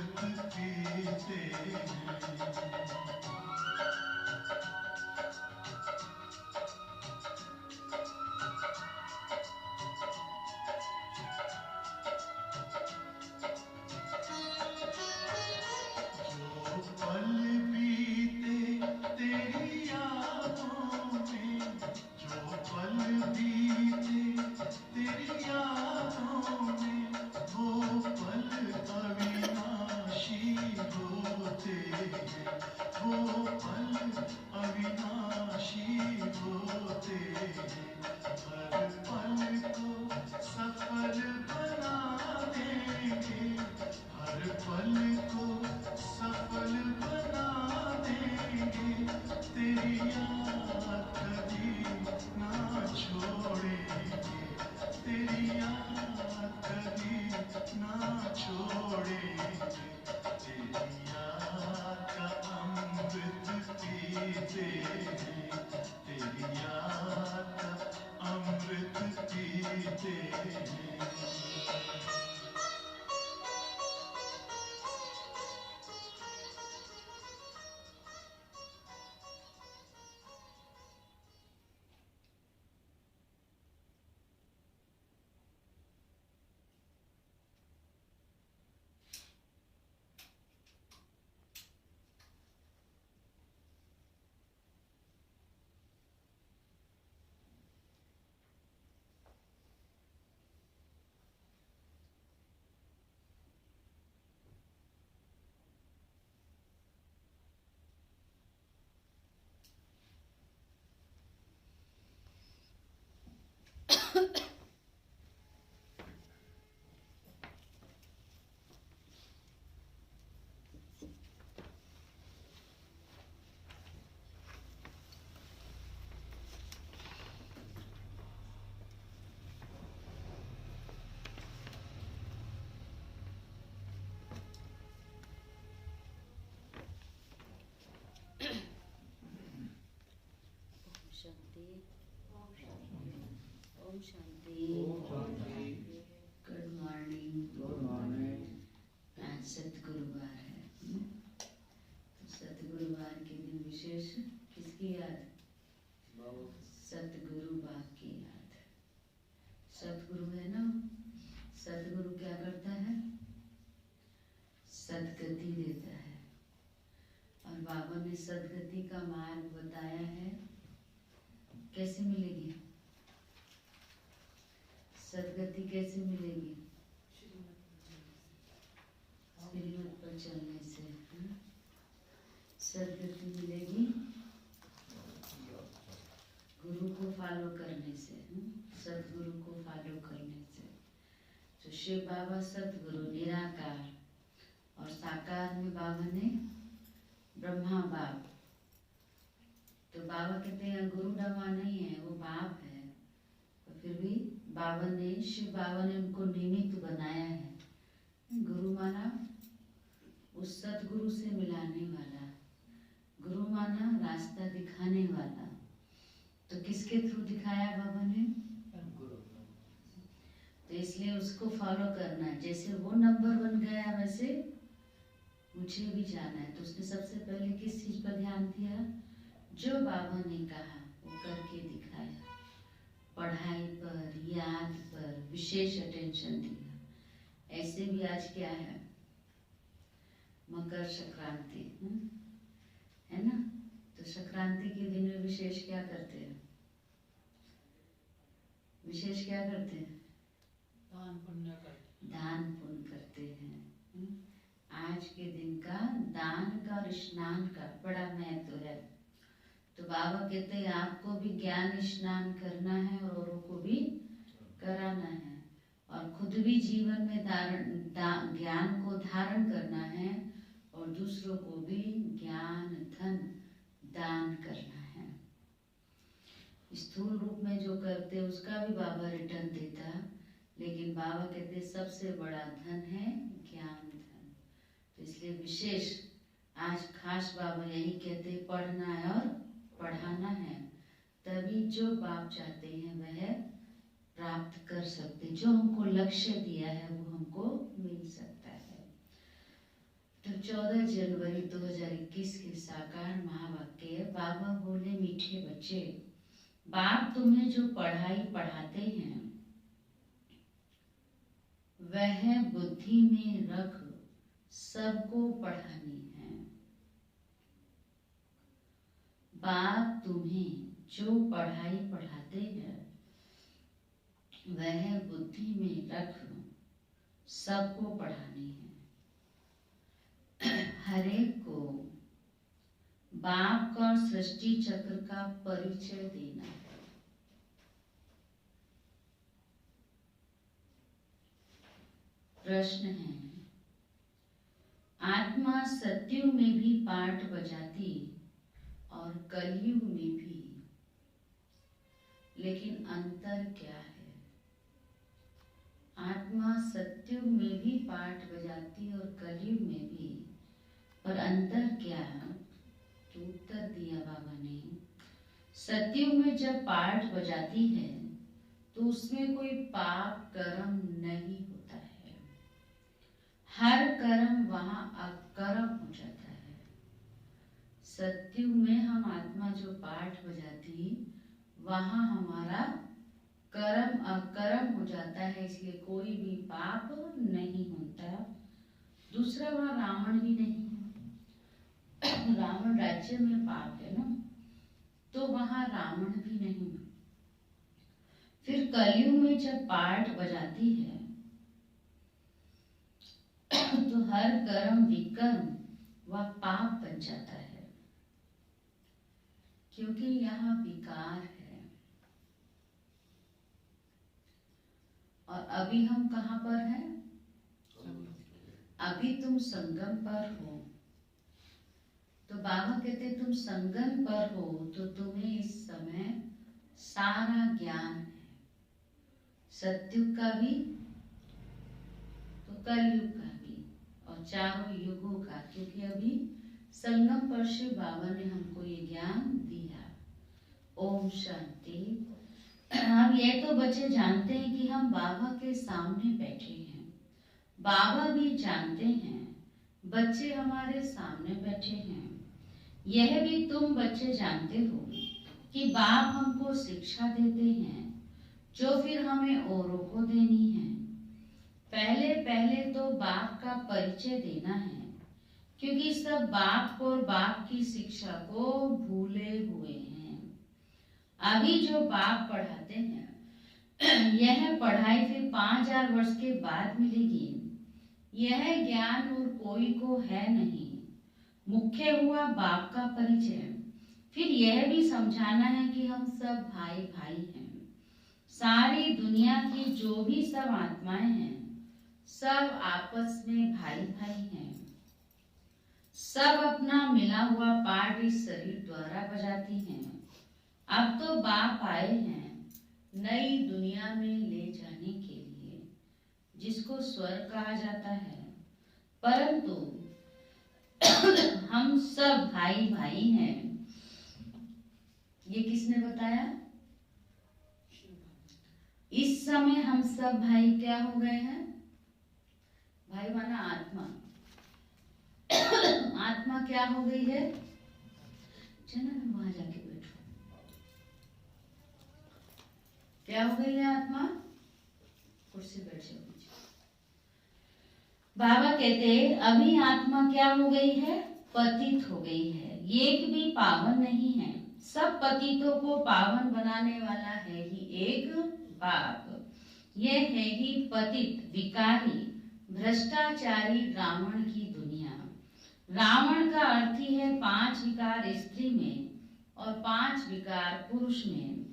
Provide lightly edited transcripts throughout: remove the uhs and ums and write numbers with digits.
पीते हैं। पल बीते तेरी यादों में, जो पल बीते तेरी यादों में, वो पल अविनाशी होते हैं, वो पल अविनाशी होते हैं। हर पल को सफल बना देंगे, हर पल को सफल बना देंगे, तेरी याद कभी ना छोड़ेंगे, तेरी याद कभी ना छोड़ेंगे। तेरी याद का अमृत पीते हैं, तेरी याद का अमृत पीते हैं। ओम शांति। Good morning. आज सतगुरुवार है। तो सतगुरुवार के दिन विशेष किसकी याद? सतगुरु बाप की याद। सतगुरु है ना, सतगुरु क्या करता है? सदगति देता है। और बाबा ने सदगति का मार्ग बताया है। कैसे मिलेगी सदगति? कैसे मिलेगी? श्रीमत पर चलने से सदगति मिलेगी। गुरु को फॉलो करने से, सदगुरु को फॉलो करने से। तो शिव बाबा सतगुरु निराकार और साकार में बाबा ने ब्रह्मा बाप। तो बाबा कहते हैं गुरु डमा नहीं है, वो बाप है। तो फिर भी बाबा ने, शिव बाबा ने उनको निमित्त बनाया है। गुरु माना उस सतगुरु से मिलाने वाला, गुरु माना रास्ता दिखाने वाला। तो किसके थ्रू दिखाया बाबा ने? गुरु। तो इसलिए उसको फॉलो करना है। जैसे वो नंबर 1 गया वैसे मुझे भी जाना है। तो उसने सबसे पहले किस चीज पर ध्यान दिया? जो बाबा ने कहा वो करके दिखाया। पढ़ाई पर, याद पर विशेष अटेंशन दिया। ऐसे भी आज क्या है? मकर संक्रांति है ना। तो संक्रांति के दिन में विशेष क्या करते हैं? विशेष क्या करते हैं? दान पुण्य करते। दान पुण्य करते हैं। आज के दिन का दान का और स्नान का बड़ा महत्व है। तो बाबा कहते हैं आपको भी ज्ञान स्नान करना है और औरों को भी कराना है, और खुद भी जीवन में ज्ञान को धारण करना है, और दूसरों को भी ज्ञान धन दान करना है। स्थूल रूप में जो करते उसका भी बाबा रिटर्न देता, लेकिन बाबा कहते सबसे बड़ा धन है ज्ञान धन। तो इसलिए विशेष आज खास बाबा यही कहते पढ़ना है और पढ़ाना है, तभी जो बाप चाहते हैं वह प्राप्त कर सकते। जो हमको लक्ष्य दिया है वो हमको मिल सकता है। 14 जनवरी 2021 के साकार महावाक्य। बाबा बोले, मीठे बच्चे, बाप तुम्हें जो पढ़ाई पढ़ाते हैं वह बुद्धि में रख सबको पढ़ानी है। बाप तुम्हें जो पढ़ाई पढ़ाते हैं वह बुद्धि में रख सबको पढ़ानी है। हर एक को बाप का और सृष्टि चक्र का परिचय देना है। प्रश्न है, आत्मा सतयुग में भी पाठ बजाती और कलयुग में भी, लेकिन अंतर क्या है? आत्मा सतयुग में भी पाठ बजाती और कलयुग में भी, पर अंतर क्या है? तो उत्तर दिया बाबा ने, सतयुग में जब पाठ बजाती है तो उसमें कोई पाप कर्म नहीं होता है। हर कर्म वहां अकर्म हो जाता है। सतयुग में हम आत्मा जो पाठ बजाती वहां हमारा कर्म अकर्म हो जाता है, इसलिए कोई भी पाप नहीं होता। दूसरा, वहां रावण भी नहीं है। रावण राज्य में पाप है ना, तो वहां रावण भी नहीं। फिर कलयुग में जब पाठ बजाती है तो हर कर्म विकर्म व पाप बन जाता है, क्योंकि यहाँ विकार है। और अभी हम कहाँ पर हैं? अभी तुम संगम पर हो। तो बाबा कहते तुम संगम पर हो तो तुम्हें इस समय सारा ज्ञान है, सतयुग का भी तो कलयुग का भी और चारों युगों का, क्योंकि अभी संगम पर शिव बाबा ने हमको ये ज्ञान दिया। ओम शांति। हम ये तो बच्चे जानते हैं कि हम बाबा के सामने बैठे हैं। बाबा भी जानते हैं बच्चे हमारे सामने बैठे हैं। यह भी तुम बच्चे जानते हो कि बाप हमको शिक्षा देते हैं जो फिर हमें औरों को देनी है। पहले पहले तो बाप का परिचय देना है, क्योंकि सब बाप और बाप की शिक्षा को भूले हुए हैं। अभी जो बाप पढ़ाते हैं यह पढ़ाई फिर 5000 वर्ष के बाद मिलेगी। यह ज्ञान और कोई को है नहीं। मुख्य हुआ बाप का परिचय। फिर यह भी समझाना है कि हम सब भाई भाई हैं। सारी दुनिया की जो भी सब आत्माएं हैं सब आपस में भाई भाई हैं। सब अपना मिला हुआ पाठ इस शरीर द्वारा बजाती हैं। अब तो बाप आए हैं नई दुनिया में ले जाने के लिए, जिसको स्वर्ग कहा जाता है। परंतु हम सब भाई भाई हैं। ये किसने बताया? इस समय हम सब भाई क्या हो गए हैं? भाई माना आत्मा। आत्मा क्या हो गई है? चलो मैं वहां जाके बैठू। क्या हो गई है आत्मा? कुर्सी बैठ जाओ। बाबा कहते अभी आत्मा क्या हो गई है? पतित हो गई है। एक भी पावन नहीं है। सब पतितों को पावन बनाने वाला है ही एक बाप। यह है ही पतित विकारी भ्रष्टाचारी रावण की दुनिया। रावण का अर्थ ही है 5 विकार स्त्री में और 5 विकार पुरुष में।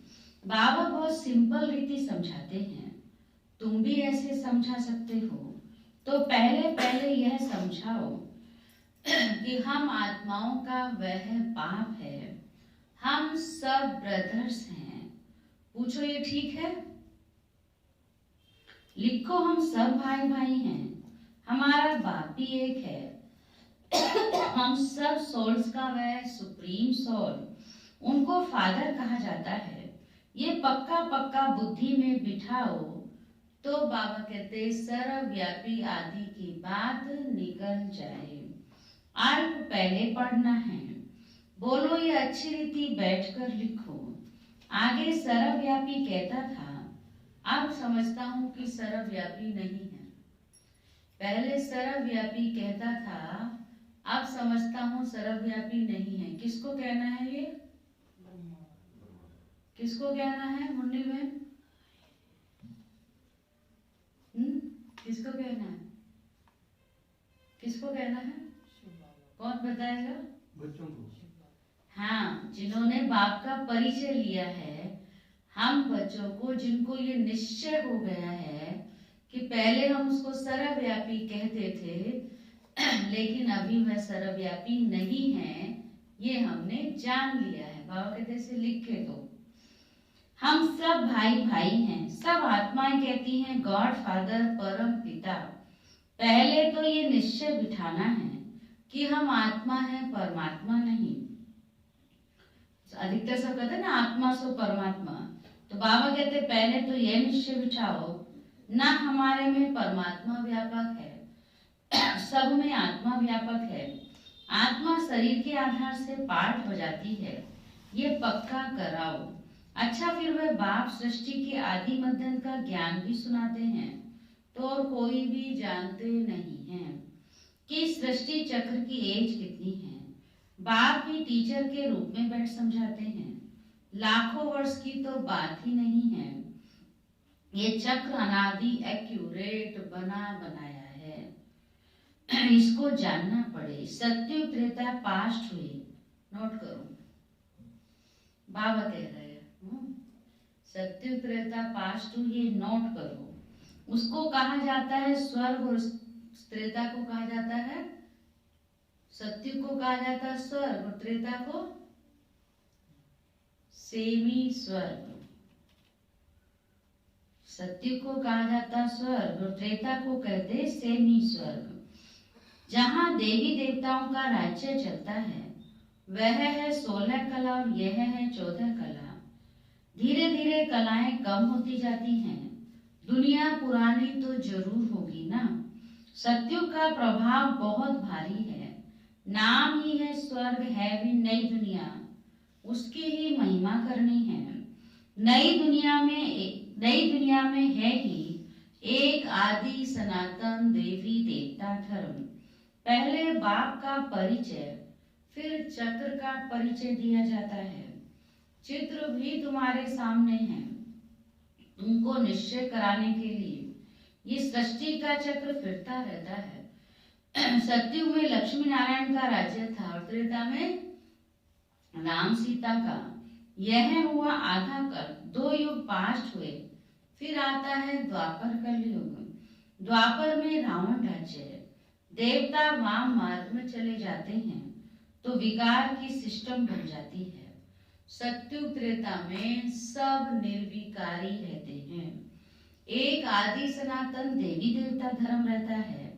बाबा बहुत सिंपल रीति समझाते हैं, तुम भी ऐसे समझा सकते हो। तो पहले पहले यह समझाओ कि हम आत्माओं का वह पाप है। हम सब ब्रदर्स हैं। पूछो ये ठीक है? लिखो हम सब भाई भाई हैं। हमारा बाप भी एक है। हम सब सोल्स का वह सुप्रीम सोल, उनको फादर कहा जाता है। ये पक्का पक्का बुद्धि में बिठाओ तो बाबा कहते सर्वव्यापी आदि की बात निकल जाए। अल्प पहले पढ़ना है। बोलो ये अच्छी रीति बैठकर लिखो। आगे सर्वव्यापी कहता था, अब समझता हूं कि सर्वव्यापी नहीं है। पहले सर्वव्यापी कहता था, अब समझता हूं सर्वव्यापी नहीं है। किसको कहना है ये? किसको कहना है मुन्नी बहन? किसको कहना है? किसको कहना है? कौन बताएगा? बच्चों को। हाँ, जिन्होंने बाप का परिचय लिया है, हम बच्चों को, जिनको ये निश्चय हो गया है कि पहले हम उसको सर्वव्यापी कहते थे लेकिन अभी वह सर्वव्यापी नहीं है, ये हमने जान लिया है। बाबा कहते से लिख के दो। हम सब भाई भाई हैं, सब आत्माएं कहती हैं गॉड फादर परम पिता। पहले तो ये निश्चय बिठाना है कि हम आत्मा है, परमात्मा नहीं। अधिकतर सब कहते हैं ना आत्मा सो परमात्मा, तो बाबा कहते पहले तो ये निश्चय बिठाओ ना हमारे में परमात्मा व्यापक है, सब में आत्मा व्यापक है। आत्मा शरीर के आधार से पाठ हो जाती है, ये पक्का कराओ। अच्छा, फिर वह बाप सृष्टि के आदि मध्यम का ज्ञान भी सुनाते हैं, तो और कोई भी जानते नहीं हैं कि सृष्टि चक्र की एज कितनी है। बाप ही टीचर के रूप में बैठ समझाते हैं। लाखों वर्ष की तो बात ही नहीं है, ये चक्र अनादि एक्यूरेट बना बनाया है, इसको जानना पड़े। सत्य त्रेता पास्ट हुए, नोट करो, बाबा कह रहे हैं सत्य त्रेता पास्ट हुए, नोट करो। उसको कहा जाता है स्वर्ग, और त्रेता को कहा जाता है, सत्य को कहा जाता है स्वर्ग, और त्रेता को सेमी स्वर्ग। सत्य को कहा जाता स्वर्ग और त्रेता को कहते सेमी स्वर्ग। जहाँ देवी देवताओं का राज्य चलता है वह है 16 कला और यह है 14 कला। धीरे धीरे कलाएं कम होती जाती हैं। दुनिया पुरानी तो जरूर होगी ना। सत्युग का प्रभाव बहुत भारी है, नाम ही है स्वर्ग, है भी नई दुनिया, उसकी ही महिमा करनी है। नई दुनिया में है ही एक आदि सनातन देवी देवता धर्म। पहले बाप का परिचय, फिर चक्र का परिचय दिया जाता है। चित्र भी तुम्हारे सामने है, तुमको निश्चय कराने के लिए। ये सृष्टि का चक्र फिरता रहता है। सत्युग में लक्ष्मी नारायण का राज्य था और त्रेता में राम सीता का। यह हुआ आधा कल, 2 युग पास्ट हुए। फिर आता है द्वापर कलयुग। द्वापर में रावण राज्य है, देवता वाम मार्ग में चले जाते हैं तो विकार की सिस्टम बन जाती है। सत्युग त्रेता में सब निर्विकारी रहते हैं। एक आदि सनातन देवी देवता धर्म रहता है।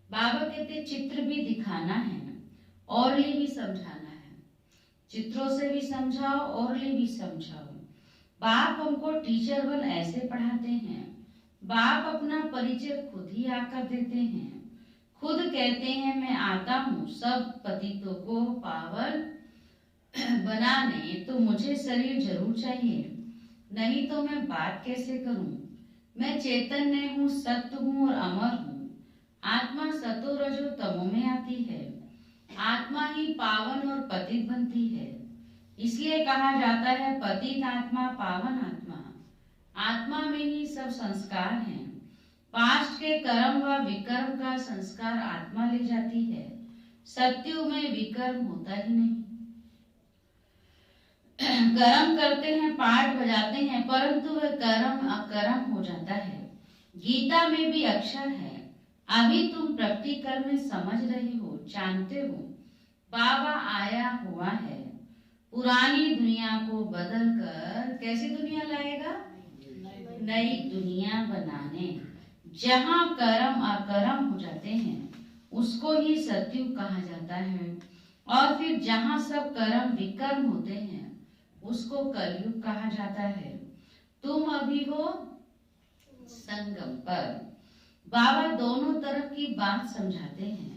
बाबा कहते चित्र भी दिखाना है, औरली भी समझाना है। चित्रों से भी समझाओ, औरली भी समझाओ। बाप हमको टीचर बन ऐसे पढ़ाते हैं। बाप अपना परिचय खुद ही आकर देते हैं। खुद कहते हैं मैं आता हूँ सब पतितों को पावन बनाने, तो मुझे शरीर जरूर चाहिए, नहीं तो मैं बात कैसे करूं। मैं चैतन्य हूँ, सत्य हूँ और अमर हूँ। आत्मा सतो रजो तमो में आती है। आत्मा ही पावन और पतित बनती है, इसलिए कहा जाता है पतित आत्मा पावन आत्मा। आत्मा में ही सब संस्कार हैं। पास्ट के कर्म व विकर्म का संस्कार आत्मा ले जाती है। सत्युग में विकर्म होता ही नहीं। कर्म करते हैं, पाठ बजाते हैं, परंतु वह कर्म अकर्म हो जाता है। गीता में भी अक्षर है। अभी तुम प्रैक्टिकल में समझ रहे हो, जानते हो बाबा आया हुआ है पुरानी दुनिया को बदल कर कैसी दुनिया लाएगा, नई दुनिया बनाने। जहाँ कर्म अकर्म हो जाते हैं उसको ही सत्युग कहा जाता है, और फिर जहाँ सब कर्म विकर्म होते हैं उसको कलयुग कहा जाता है। तुम अभी हो संगम पर। बाबा दोनों तरफ की बात समझाते हैं।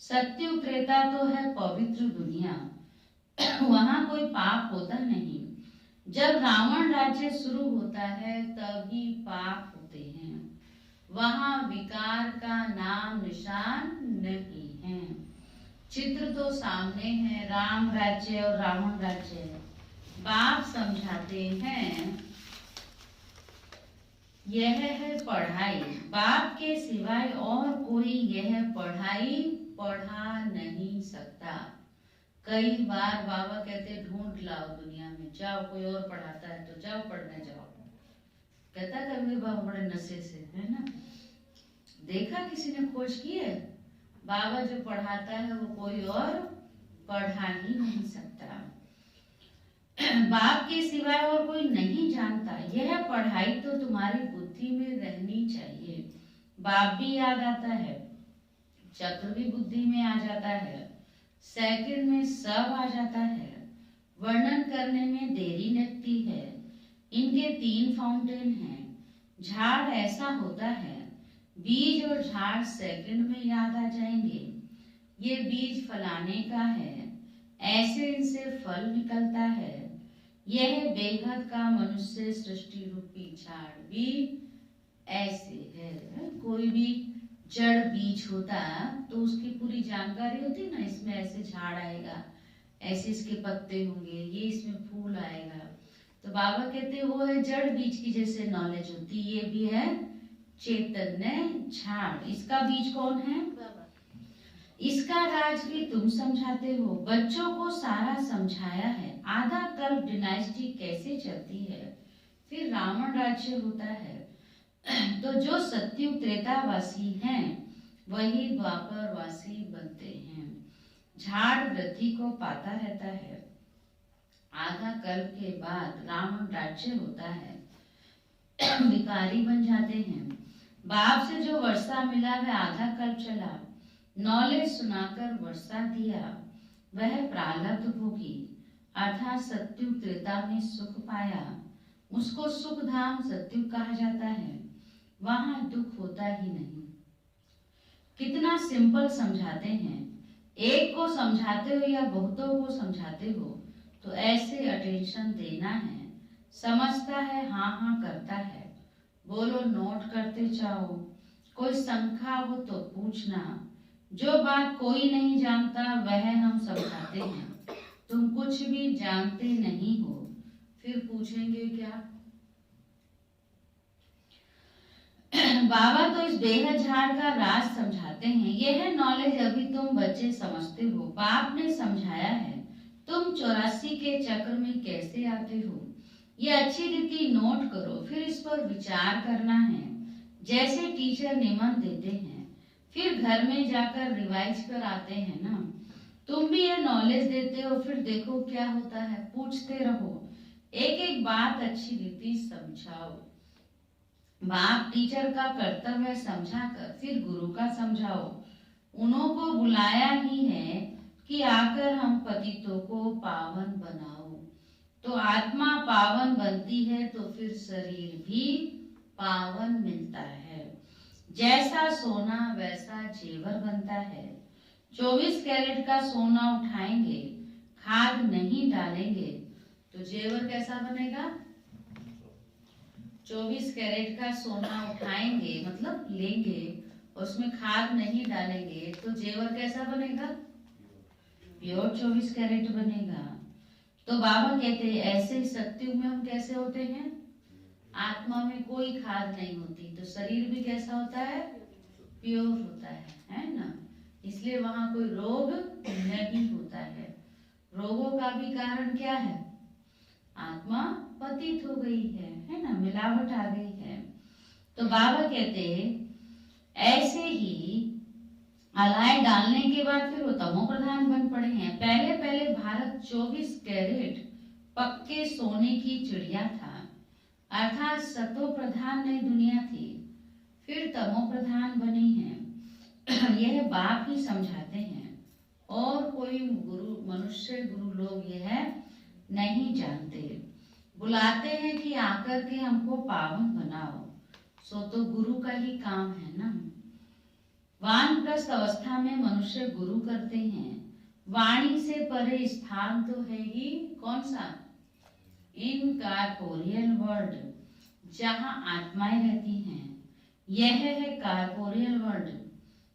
सत्युग त्रेता तो है पवित्र दुनिया, वहां कोई पाप होता नहीं। जब रावण राज्य शुरू होता है तभी पाप होते हैं, वहां विकार का नाम निशान नहीं है। चित्र तो सामने है, राम राज्य और रावण राज्य। बाप समझाते हैं यह है पढ़ाई, बाप के सिवाय और कोई यह पढ़ाई पढ़ा नहीं सकता। कई बार बाबा कहते ढूंढ लाओ दुनिया में, जाओ कोई और पढ़ाता है तो जाओ पढ़ने जाओ। कहता कभी बाबा बड़े नशे से, है ना। देखा किसी ने खोज की है, बाबा जो पढ़ाता है वो कोई और पढ़ा ही नहीं सकता। बाप के सिवाय और कोई नहीं जानता। यह पढ़ाई तो तुम्हारी बुद्धि में रहनी चाहिए। बाप भी याद आता है, चक्र भी बुद्धि में आ जाता है, सेकंड में सब आ जाता है, वर्णन करने में देरी लगती है। इनके 3 फाउंटेन हैं। झाड़ ऐसा होता है, बीज और झाड़ सेकंड में याद आ जाएंगे। ये बीज फलाने का है, ऐसे इनसे फल निकलता है। यह बेहद का मनुष्य सृष्टि रूपी झाड़ भी ऐसे है। कोई भी जड़ बीज होता तो उसकी पूरी जानकारी होती ना, इसमें ऐसे झाड़ आएगा, ऐसे इसके पत्ते होंगे, ये इसमें फूल आएगा। तो बाबा कहते वो है जड़ बीज की जैसे नॉलेज होती, ये भी है चैतन्य झाड़। इसका बीज कौन है? इसका राज भी तुम समझाते हो। बच्चों को सारा समझाया है। आधा कल्प डिनाइस्टी कैसे चलती है, फिर रावण राज्य होता है। तो जो सत्युग त्रेतावासी हैं वही द्वापरवासी बनते हैं। झाड़ वृद्धि को पाता रहता है। आधा कल्प के बाद रावण राज्य होता है, विकारी बन जाते हैं। बाप से जो वर्षा मिला वह आधा कल्प चला, नॉलेज सुनाकर वर्षा दिया, वह प्रारब्ध भोगी अर्थात सत्युग त्रेता में सुख पाया, उसको सुख धाम सत्युग कहा जाता है। वहां दुख होता ही नहीं। कितना सिंपल समझाते हैं। एक को समझाते हो या बहुतों को समझाते हो तो ऐसे अटेंशन देना है। समझता है, हाँ हाँ करता है, बोलो नोट करते जाओ। कोई शंका हो तो पूछना। जो बात कोई नहीं जानता वह हम समझाते हैं। तुम कुछ भी जानते नहीं हो, फिर पूछेंगे क्या? बाबा तो इस बेहद झाड़ का राज समझाते हैं। यह नॉलेज अभी तुम बच्चे समझते हो, बाप ने समझाया है। तुम 84 के चक्र में कैसे आते हो, ये अच्छी रीति नोट करो, फिर इस पर विचार करना है। जैसे टीचर नियमन देते हैं, फिर घर में जाकर रिवाइज कर आते हैं ना, तुम भी ये नॉलेज देते हो, फिर देखो क्या होता है। पूछते रहो, एक एक बात अच्छी रीति समझाओ। बाप टीचर का कर्तव्य समझाकर फिर गुरु का समझाओ। उन्हों को बुलाया ही है कि आकर हम पतितों को पावन बनाओ। तो आत्मा पावन बनती है तो फिर शरीर भी पावन मिलता है। जैसा सोना वैसा जेवर बनता है। 24 कैरेट का सोना उठाएंगे, खाद नहीं डालेंगे तो जेवर कैसा बनेगा? 24 कैरेट का सोना उठाएंगे मतलब लेंगे, उसमें खाद नहीं डालेंगे तो जेवर कैसा बनेगा? प्योर 24 कैरेट बनेगा। तो बाबा कहते हैं ऐसे सत्युग में हम कैसे होते हैं? आत्मा में कोई खाद नहीं होती तो शरीर भी कैसा होता है? प्योर होता है ना। इसलिए वहां कोई रोग नहीं होता है। रोगों का भी कारण क्या है? आत्मा पतित हो गई है ना, मिलावट आ गई है। तो बाबा कहते ऐसे ही अलाय डालने के बाद फिर वो तमो प्रधान बन पड़े हैं। पहले पहले भारत 24 कैरेट पक्के सोने की चिड़िया था, अर्थात सतो प्रधान नई दुनिया थी, फिर तमो प्रधान बनी है। यह बाप ही समझाते हैं और कोई गुरु मनुष्य गुरु लोग यह नहीं जानते। बुलाते हैं कि आकर के हमको पावन बनाओ, सो तो गुरु का ही काम है ना। वानप्रस्थ अवस्था में मनुष्य गुरु करते हैं। वाणी से परे स्थान तो है ही कौन सा? इनकॉर्पोरियल वर्ल्ड, जहाँ आत्माएं रहती हैं, यह है कॉर्पोरियल वर्ल्ड।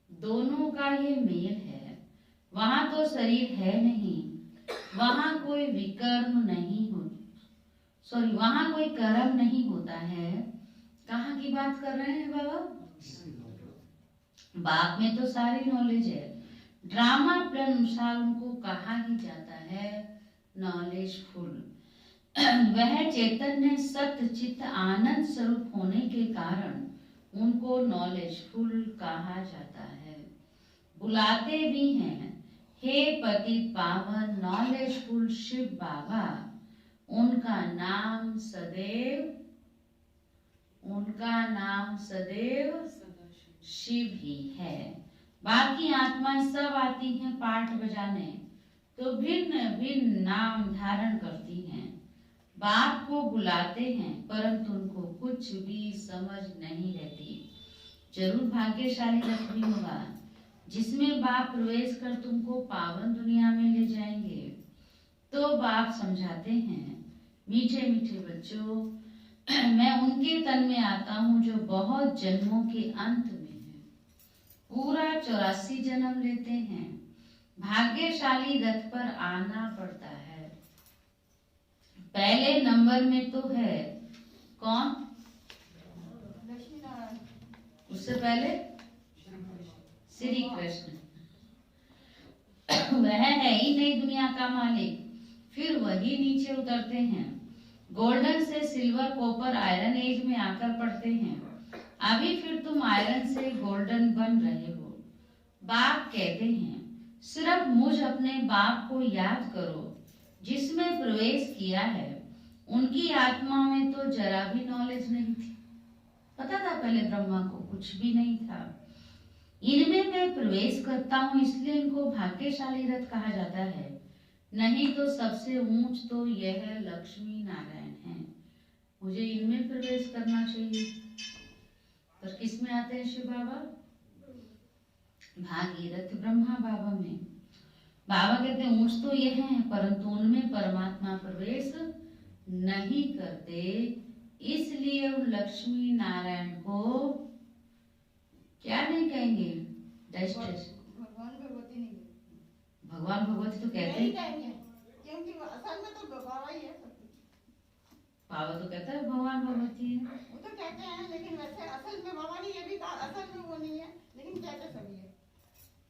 दोनों का ये मेल है। वहां तो शरीर है नहीं, वहां कोई विकर्म नहीं हो, सॉरी वहां कोई कर्म नहीं होता है। कहाँ की बात कर रहे हैं बाबा? बाप में तो सारी नॉलेज है। ड्रामा प्लान अनुसार उनको कहा ही जाता है नॉलेजफुल। वह चैतन्य सत्य चित्त आनंद स्वरूप होने के कारण उनको नॉलेजफुल कहा जाता है। बुलाते भी हैं, हे पतित पावन नॉलेजफुल शिव बाबा। उनका नाम सदैव सदाशिव। शिव ही है। बाकी आत्माएं सब आती हैं पाठ बजाने, तो भिन्न भिन्न नाम धारण करती हैं। बाप को बुलाते हैं, परंतु उनको कुछ भी समझ नहीं रहती। जरूर भाग्यशाली रथ भी होगा जिसमें बाप प्रवेश कर तुमको पावन दुनिया में ले जाएंगे। तो बाप समझाते हैं, मीठे मीठे बच्चों, मैं उनके तन में आता हूँ जो बहुत जन्मों के अंत में है। पूरा 84 जन्म लेते हैं। भाग्यशाली रथ पर आना पड़ता है। पहले नंबर में तो है कौन? उससे पहले श्री कृष्ण। वह है ही नई दुनिया का मालिक। फिर वही नीचे उतरते हैं, गोल्डन से सिल्वर कॉपर आयरन एज में आकर पड़ते हैं। अभी फिर तुम आयरन से गोल्डन बन रहे हो। बाप कहते हैं, सिर्फ मुझ अपने बाप को याद करो जिसमें प्रवेश किया है। उनकी आत्मा में तो जरा भी नॉलेज नहीं थी। पता था पहले ब्रह्मा को कुछ भी नहीं था। इनमें मैं प्रवेश करता हूँ, इसलिए इनको भाग्यशाली रथ कहा जाता है। नहीं तो सबसे ऊंच तो यह लक्ष्मी नारायण है। मुझे इनमें प्रवेश करना चाहिए। पर किस में आते हैं शिव बाबा? भागीरथ ब्रह्मा बाबा में। बाबा कहते हैं ऊंच तो यह है, परंतु उनमें परमात्मा प्रवेश नहीं करते। इसलिए उन लक्ष्मी नारायण को क्या नहीं कहेंगे? भगवान भगवती नहीं कहते। भगवान भगवती तो कहते नहीं हैं। कहेंगे, क्योंकि वो असल में तो बाबा ही है सब कुछ। बाबा तो कहता है भगवान भगवती है। वो तो कहते हैं, लेकिन वैसे असल में बाबा नहीं, ये भी कहा असल में वो नहीं है, लेकिन कहते सभी है।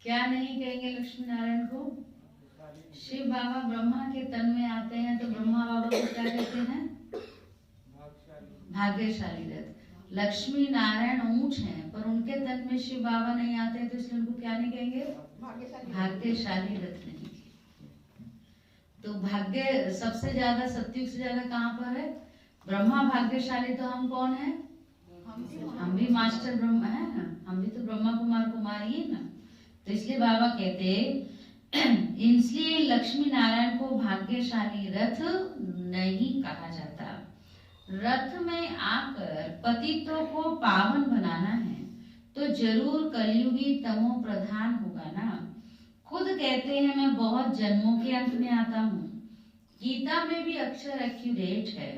क्या नहीं कहेंगे लक्ष्मी नारायण को? शिव बाबा ब्रह्मा के तन में आते हैं तो ब्रह्मा बाबा को क्या कहते हैं? भाग्यशाली रथ। लक्ष्मी नारायण ऊंच हैं, पर उनके तन में शिव बाबा नहीं आते हैं, तो इसलिए उनको क्या नहीं कहेंगे? भाग्यशाली रथ नहीं। तो भाग्य सबसे ज्यादा सत्युग से ज्यादा कहाँ पर है? ब्रह्मा भाग्यशाली। तो हम कौन है? हम भी मास्टर ब्रह्मा है ना, हम भी तो ब्रह्मा कुमार ही है ना। तो इसलिए बाबा कहते, इसलिए लक्ष्मी नारायण को भाग्यशाली रथ नहीं कहा जाता। रथ में आकर पतितों को पावन बनाना है तो जरूर कलयुगी तमो प्रधान होगा ना। खुद कहते हैं मैं बहुत जन्मों के अंत में आता हूँ। गीता में भी अक्षर एक्यूरेट है।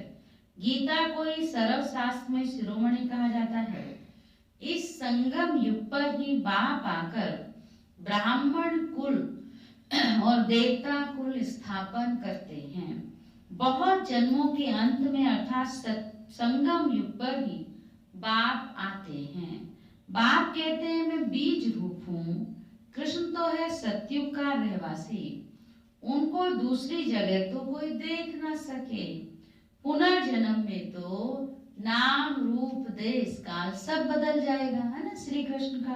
गीता को ही सर्वशास्त्र में शिरोमणि कहा जाता है। इस संगम युग पर ही बाप आकर ब्राह्मण कुल और देवता कुल स्थापन करते हैं। बहुत जन्मों के अंत में अर्थात संगम युग पर ही बाप आते हैं। बाप कहते हैं मैं बीज रूप हूँ। कृष्ण तो है सतयुग का रहवासी। उनको दूसरी जगह तो कोई देख ना सके। पुनर्जन्म में तो नाम रूप देश काल सब बदल जाएगा, है ना। श्री कृष्ण का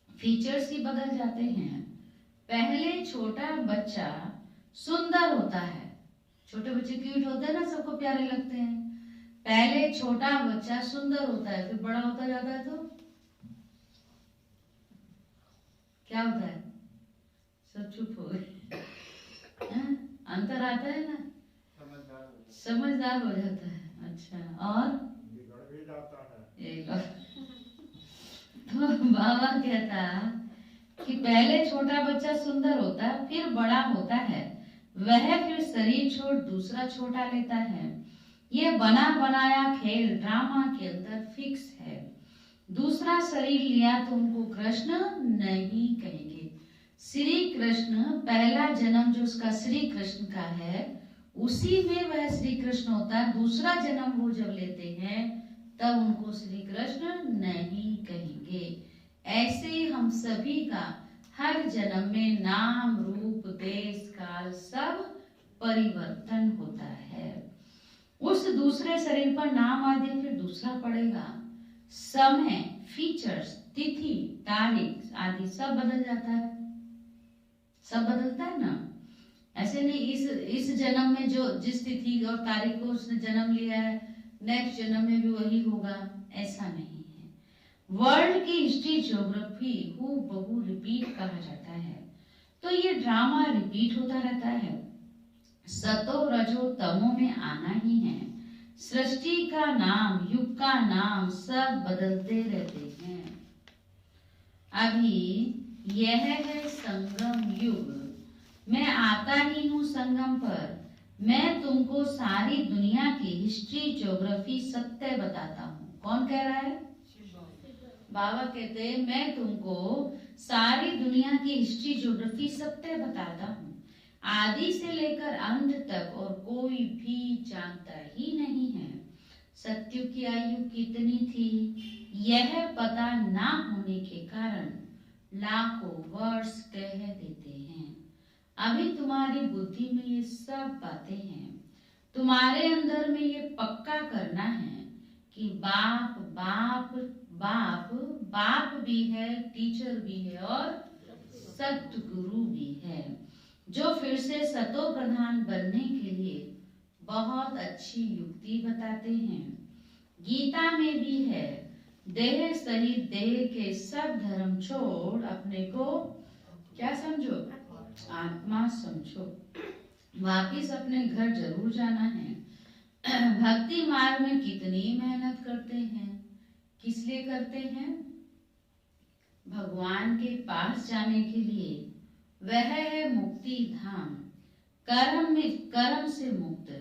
फीचर्स ही बदल जाते हैं। पहले छोटा बच्चा सुंदर होता है। छोटे बच्चे क्यूट होते हैं ना, सबको प्यारे लगते हैं। पहले छोटा बच्चा सुंदर होता है, फिर बड़ा होता जाता है तो क्या होता है? सब चुप हो गए। अंतर आता है ना, समझदार हो जाता है। अच्छा, और एक और तो बाबा कहता कि पहले छोटा बच्चा सुंदर होता है, फिर बड़ा होता है, वह फिर शरीर छोड़ दूसरा छोटा लेता है। यह बना बनाया खेल ड्रामा के अंदर फिक्स है। दूसरा शरीर लिया तो उनको कृष्ण नहीं कहेंगे। श्री कृष्ण पहला जन्म जो उसका श्री कृष्ण का है, उसी में वह श्री कृष्ण होता है। दूसरा जन्म वो जब लेते हैं तब उनको श्री कृष्ण नहीं कहेंगे। ऐसे ही हम सभी का हर जन्म में नाम रूप देश काल सब परिवर्तन होता है। उस दूसरे शरीर पर नाम आदि फिर दूसरा पड़ेगा। समय, फीचर्स, तिथि, तारीख आदि सब बदल जाता है, सब बदलता है ना। ऐसे नहीं इस जन्म में जो जिस तिथि और तारीख को उसने जन्म लिया है, नेक्स्ट जन्म में भी वही होगा, ऐसा नहीं है। वर्ल्ड की हिस्ट्री ज्योग्राफी हूबहू रिपीट कहा जाता है। तो ये ड्रामा रिपीट होता रहता है। सतो रजो तमो में आना ही है। सृष्टि का नाम, युग का नाम सब बदलते रहते हैं। अभी यह है संगम युग। मैं आता ही हूँ संगम पर। मैं तुमको सारी दुनिया की हिस्ट्री ज्योग्राफी सत्य बताता हूँ। कौन कह रहा है? बाबा कहते हैं मैं तुमको सारी दुनिया की हिस्ट्री ज्योग्राफी सत्य बताता हूँ। आदि से लेकर अंत तक और कोई भी जानता ही नहीं है। सत्युग की आयु कितनी थी यह पता ना होने के कारण लाखों वर्ष कह देते हैं। अभी तुम्हारी बुद्धि में ये सब बातें हैं। तुम्हारे अंदर में ये पक्का करना है कि बाप बाप बाप बाप भी है, टीचर भी है और सतगुरु भी है, जो फिर से सतो प्रधान बनने के लिए बहुत अच्छी युक्ति बताते हैं। गीता में भी है, देह सहित देह के सब धर्म छोड़ अपने को क्या समझो? आत्मा समझो। वापिस अपने घर जरूर जाना है। भक्ति मार्ग में कितनी मेहनत करते हैं, किस लिए करते हैं? भगवान के पास जाने के लिए। वह है मुक्ति धाम, कर्म से मुक्त।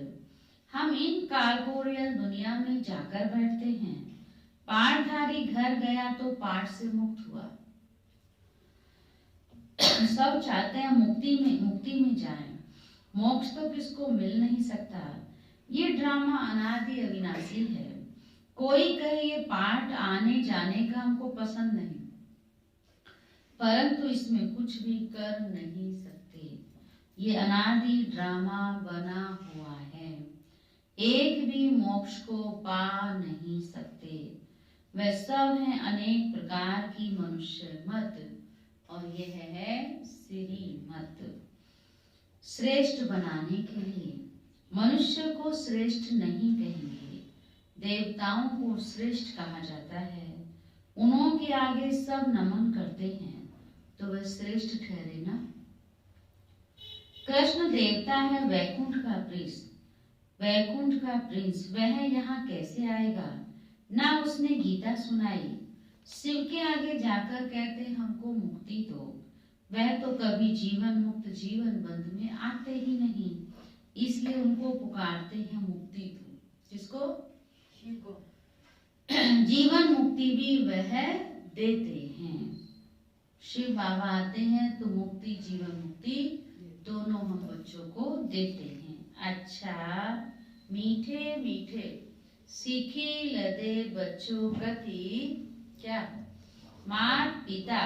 हम इन कॉर्पोरियल दुनिया में जाकर बैठते हैं। पाठधारी घर गया तो पाठ से मुक्त हुआ। सब चाहते हैं मुक्ति में जाएं। मोक्ष तो किसको मिल नहीं सकता। ये ड्रामा अनादि अविनाशी है। कोई कहे ये पाठ आने जाने का हमको पसंद नहीं, परंतु इसमें कुछ भी कर नहीं सकते। ये अनादि ड्रामा बना हुआ है। एक भी मोक्ष को पा नहीं सकते। वे सब हैं अनेक प्रकार की मनुष्य मत, और यह है श्री मत। श्रेष्ठ बनाने के लिए मनुष्य को श्रेष्ठ नहीं कहेंगे, देवताओं को श्रेष्ठ कहा जाता है। उन्हों के आगे सब नमन करते हैं तो वह श्रेष्ठ ठहरे ना। कृष्ण देवता है वैकुंठ का प्रिंस, वैकुंठ का प्रिंस। वह यहाँ कैसे आएगा? ना उसने गीता सुनाई। शिव के आगे जाकर कहते हमको मुक्ति दो। वह तो कभी जीवन मुक्त जीवन बंध में आते ही नहीं, इसलिए उनको पुकारते हैं मुक्ति दो। किसको? शिव को। जीवन मुक्ति भी वह देते हैं। शिव बाबा आते हैं तो मुक्ति जीवन मुक्ति दोनों हम बच्चों को देते हैं। अच्छा मीठे मीठे सीखी लदे बच्चों प्रति क्या? माता पिता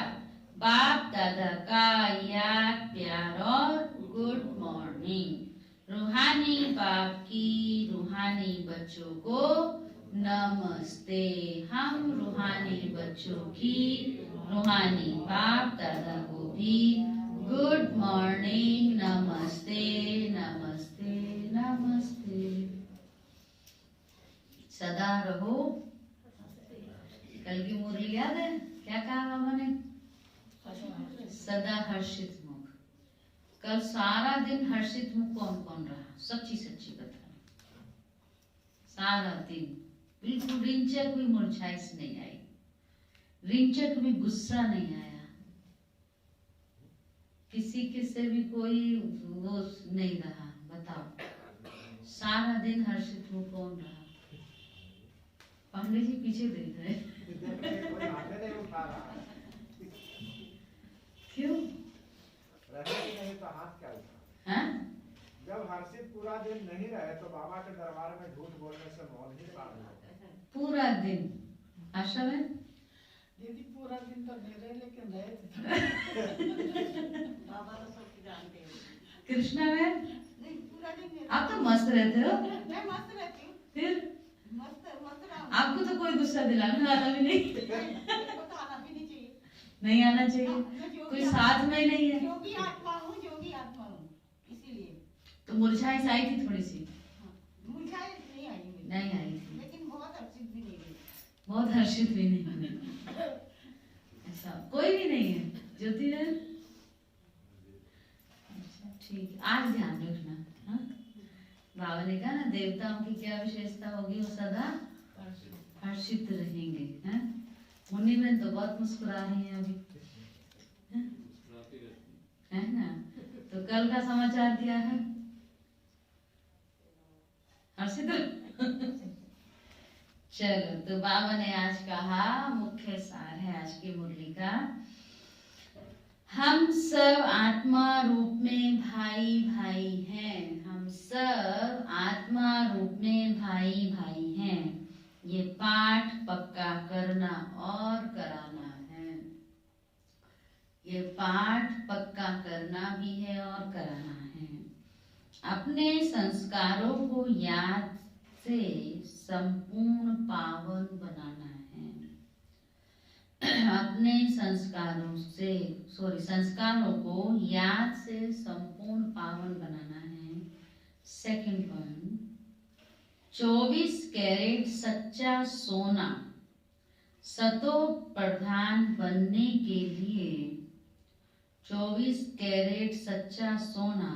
बाप दादा का याद प्यार और गुड मॉर्निंग। रूहानी बाप की रूहानी बच्चों को नमस्ते। हम रूहानी बच्चों की रूहानी बाप दादा को भी गुड मॉर्निंग, नमस्ते नमस्ते नमस्ते। सदा रहो। कल की मुरली याद है? क्या कहा बाबा ने? सदा हर्षित मुख। कल सारा दिन हर्षित मुख कौन कौन रहा? सच्ची सच्ची बताना। सारा दिन बिल्कुल रिंचक भी मुरझाइश नहीं आई। रिंचक भी गुस्सा नहीं आया, किसी के से भी कोई वो नहीं रहा। बताओ सारा दिन हर्षित हो कौन रहा? पांडे जी पीछे देख रहे हैं। क्यों? नहीं तो हाथ क्या उठा? हाँ? जब हर्षित पूरा दिन नहीं रहे तो बाबा के दरबार में झूठ बोलने से मौन ही पार हो। पूरा दिन आशा में दीदी पूरा दिन तो नहीं रहे, लेकिन रहे थे। बाबा तो सबकी जानते हैं। कृष्णा में नहीं पूरा दिन नहीं आप तो मस्त रहते हो। मैं मस्त रहती हूँ। फिर मस्त मस्त रहूँ। आपको तो कोई गुस्सा दिलाने वाला भी नहीं। मेरे को तो आना भी नहीं चाहिए। नहीं आना चाहिए, मैं जोगी कोई साथ में नहीं है। जोगी आत्मा हूँ, जोगी आत्मा हूँ, इसीलिए। तो मुरझाई आई थी थोड़ी सी? हाँ, मुरझाई नहीं आई मुझे। नहीं आई थी, लेकिन बहुत हर्षित भी नहीं हुई। बहुत हर्षित भी नहीं हुई। ऐसा कोई भी नहीं है ज्योति बहन? अच्छा ठीक है, आज ध्यान रखना। हाँ? बाबा ने कहा ना देवताओं की क्या विशेषता होगी, वो सदा हर्षित रहेंगे। हैं? मुन्नी बहन तो बहुत मुस्कुरा रही हैं अभी, है ना? तो कल का समाचार क्या है? हर्षित। चलो तो बाबा ने आज कहा, मुख्य सार है आज की मुरली का, हम सब आत्मा रूप में भाई भाई हैं। हम सब आत्मा रूप में भाई भाई हैं। ये पाठ पक्का करना और कराना है। ये पाठ पक्का करना भी है और कराना है। अपने संस्कारों को याद से संपूर्ण पावन बनाना है। अपने संस्कारों को याद से संपूर्ण पावन बनाना है। सेकंड पॉइंट, 24 कैरेट सच्चा सोना सतो प्रधान बनने के लिए 24 कैरेट सच्चा सोना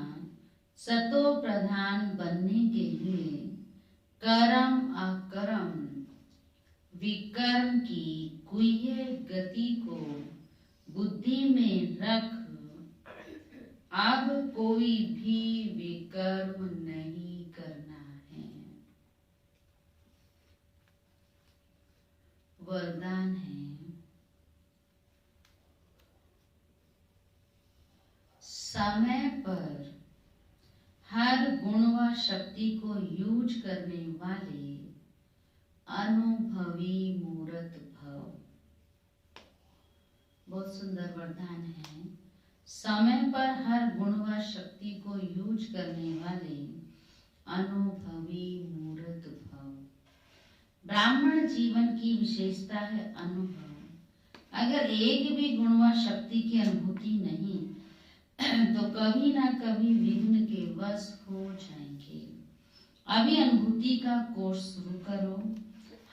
सतो प्रधान बनने के लिए कर्म अकर्म विकर्म की गुह्य गति को बुद्धि में रख अब कोई भी विकर्म नहीं करना है। वरदान है, समय पर हर गुण व शक्ति को यूज करने वाले अनुभवी मूर्त भव। बहुत सुंदर वरदान है। समय पर हर गुण व शक्ति को यूज करने वाले अनुभवी मूर्त भव। ब्राह्मण जीवन की विशेषता है अनुभव। अगर एक भी गुण व शक्ति की अनुभूति नहीं तो कभी ना कभी विघ्न के वश हो जाएंगे। अभी अनुभूति का कोर्स शुरू करो।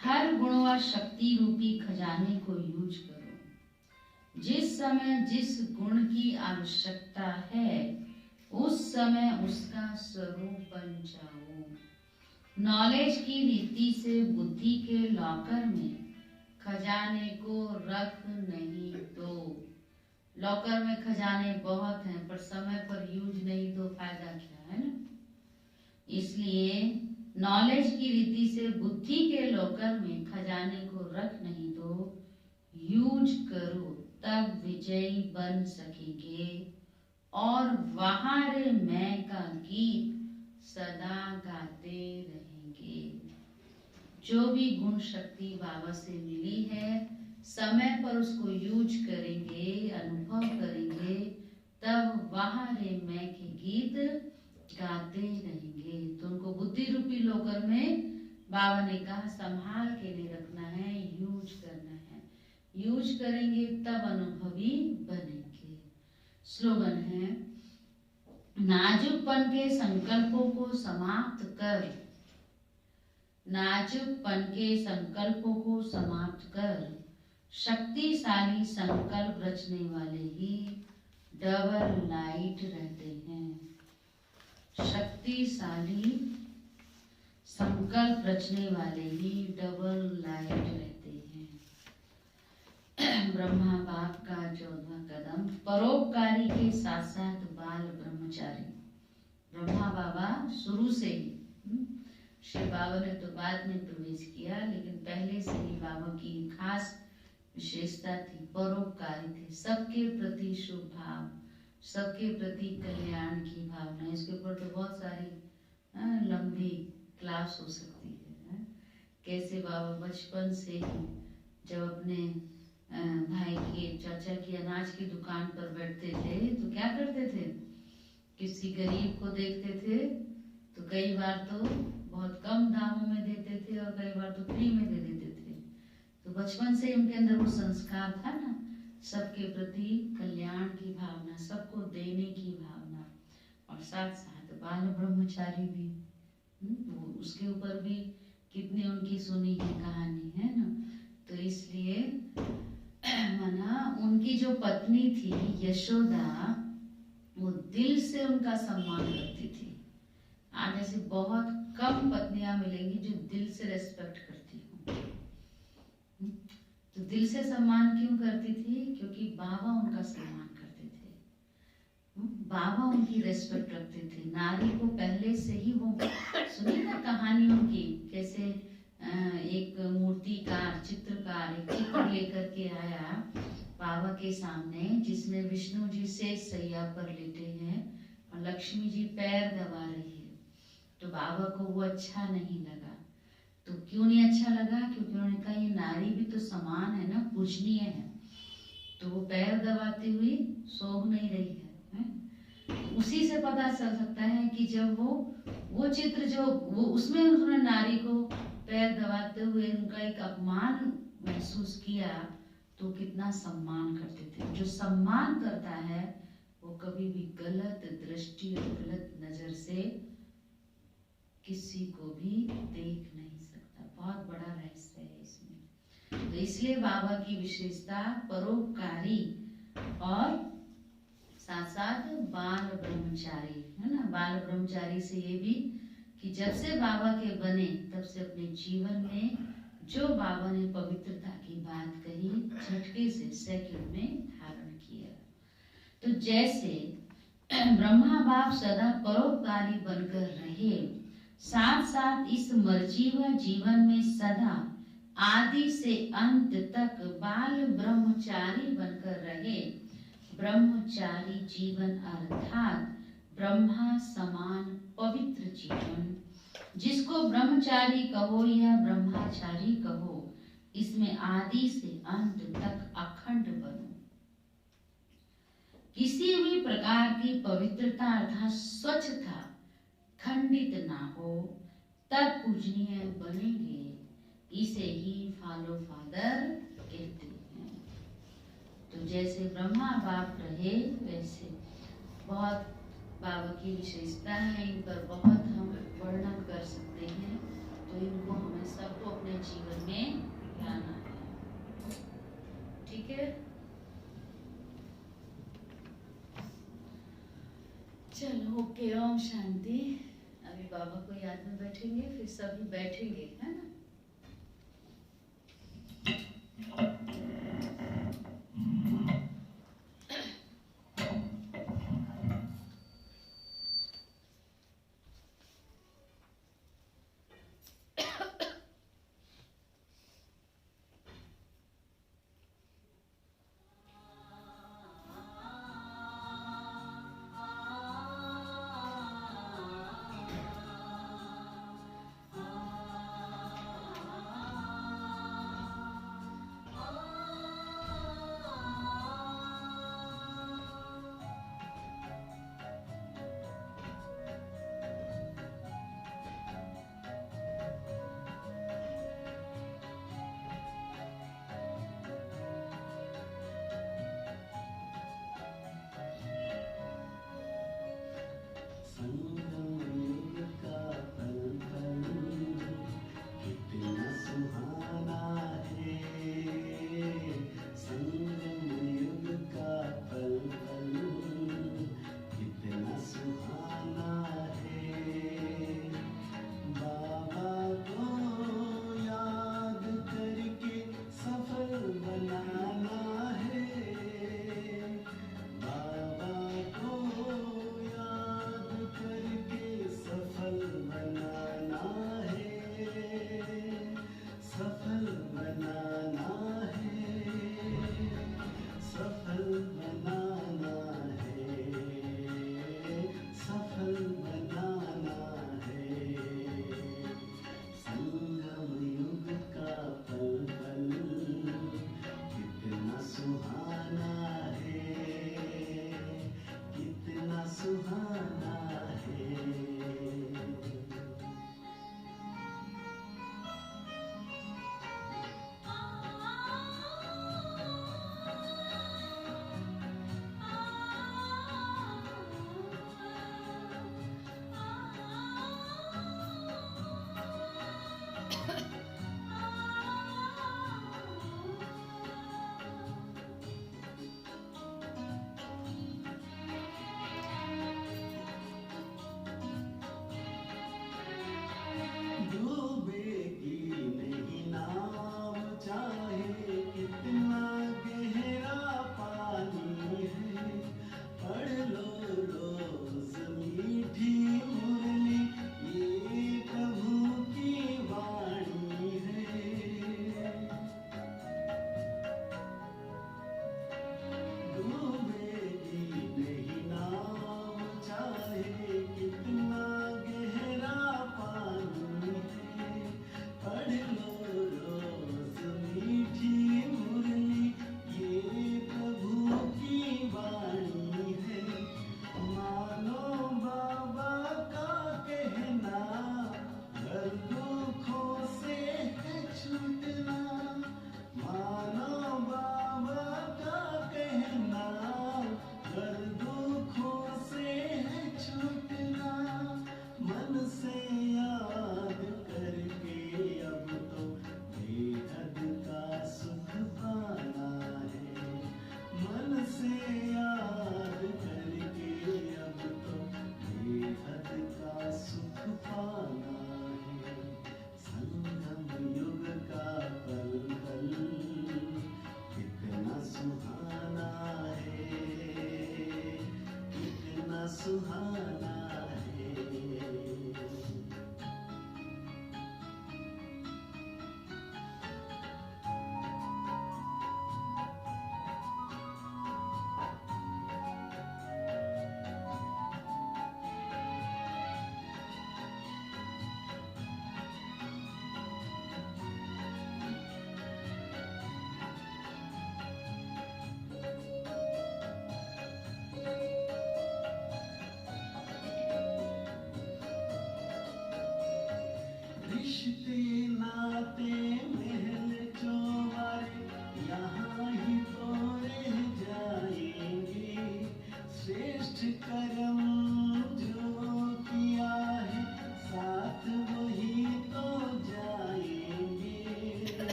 हर गुण व शक्ति रूपी खजाने को यूज करो। जिस समय जिस गुण की आवश्यकता है उस समय उसका स्वरूप बन जाओ। नॉलेज की रीति से बुद्धि के लॉकर में खजाने को रख नहीं दो। लॉकर में खजाने बहुत हैं पर समय पर यूज नहीं दो, फायदा क्या है ना? इसलिए नॉलेज की रीति से बुद्धि के लॉकर में खजाने को रख नहीं दो, यूज करो, तब विजयी बन सकेंगे और वहां रे मैं का गीत सदा गाते रहेंगे। जो भी गुण शक्ति बाबा से मिली है समय पर उसको यूज करेंगे, अनुभव करेंगे, तब वहां रे मैं के गीत गाते रहेंगे। तो उनको बुद्धि रूपी लोकर में बाबा ने कहा संभाल के लिए रखना है, यूज करना है। यूज करेंगे तब अनुभवी बनेंगे। स्लोगन है, नाजुकपन के संकल्पों को समाप्त कर, नाजुकपन के संकल्पों को समाप्त कर शक्तिशाली संकल्प रचने वाले ही डबल लाइट रहते हैं। शक्तिशाली संकल्प रचने वाले ही डबल लाइट रहते हैं। ब्रह्मा बाप का 14वां कदम, परोपकारी के साथ साथ बाल ब्रह्मचारी। ब्रह्मा बाबा शुरू से ही, श्री बाबा ने तो बाद में प्रवेश किया, लेकिन पहले से ही बाबा की खास विशेषता थी, परोपकारी थे, सबके प्रति शुभ भाव, सबके प्रति कल्याण की भावना। इसके ऊपर तो बहुत सारी लंबी क्लास हो सकती है। कैसे बाबा बचपन से ही जब अपने भाई के चाचा की अनाज की दुकान पर बैठते थे तो क्या करते थे, किसी गरीब को देखते थे तो कई बार तो बहुत कम दामों में देते थे और कई बार तो फ्री में दे देते थे। तो बचपन से उनके अंदर वो संस्कार था ना, सबके प्रति कल्याण की भावना, सबको देने की भावना, और साथ साथ बाल ब्रह्मचारी भी। वो उसके ऊपर भी कितनी उनकी सुनी है कहानी है ना। तो इसलिए माना उनकी जो पत्नी थी यशोदा, वो दिल से उनका सम्मान करती थी। आज ऐसी बहुत कम पत्नियां मिलेंगी जो दिल से रेस्पेक्ट करती हो। तो दिल से सम्मान क्यों करती थी? क्योंकि बाबा उनका सम्मान करते थे, बाबा उनकी रेस्पेक्ट रखते थे। नारी को पहले से ही वो, सुनिए ना कहानी उनकी, कैसे एक मूर्तिकार, चित्रकार एक चित्र लेकर के आया बाबा के सामने, जिसमें विष्णु जी से सैया पर लेटे हैं और लक्ष्मी जी पैर दबा रही है। तो बाबा को वो अच्छा नहीं लगा। तो क्यों नहीं अच्छा लगा? क्योंकि उन्होंने कहा ये नारी भी तो समान है ना, पूजनीय है। तो वो पैर दबाती हुई शोभ नहीं रही है। उसी से पता चल सकता है कि जब वो चित्र जो वो उसमें उन्होंने नारी को पैर दबाते हुए उनका एक अपमान महसूस किया, तो कितना सम्मान करते थे। जो सम्मान करता है वो कभी भी गलत दृष्टि और गलत नजर से किसी को भी देख नहीं सकता। बहुत बड़ा रहस्य है इसमें। तो इसलिए बाबा की विशेषता परोपकारी और साथ साथ बाल ब्रह्मचारी है ना। बाल ब्रह्मचारी से ये भी कि जब से बाबा के बने तब से अपने जीवन में जो बाबा ने पवित्रता की बात कही, झटके से सेकंड में धारण किया। तो जैसे ब्रह्मा बाप सदा परोपकारी बनकर रहे, साथ साथ इस मर्जीवा जीवन में सदा आदि से अंत तक बाल ब्रह्मचारी बनकर रहे। ब्रह्मचारी जीवन अर्थात ब्रह्मा समान पवित्र जीवन, जिसको ब्रह्मचारी कहो या ब्रह्मचारी कहो, इसमें आदि से अंत तक अखंड बनो। किसी भी प्रकार की पवित्रता अर्थात स्वच्छता खंडित ना हो, तब पूजनीय बनेंगे। इसे ही फॉलो फादर कहते हैं। तो जैसे ब्रह्मा बाप रहे वैसे बहुत बाबा की विशेषता है, इन पर बहुत हम वर्णन कर सकते हैं। तो इनको हमें सबको अपने जीवन में लाना है। ठीक है, चलो ओके, ओम शांति। अभी बाबा को याद में बैठेंगे, फिर सभी बैठेंगे, है ना। बनाना सुहाना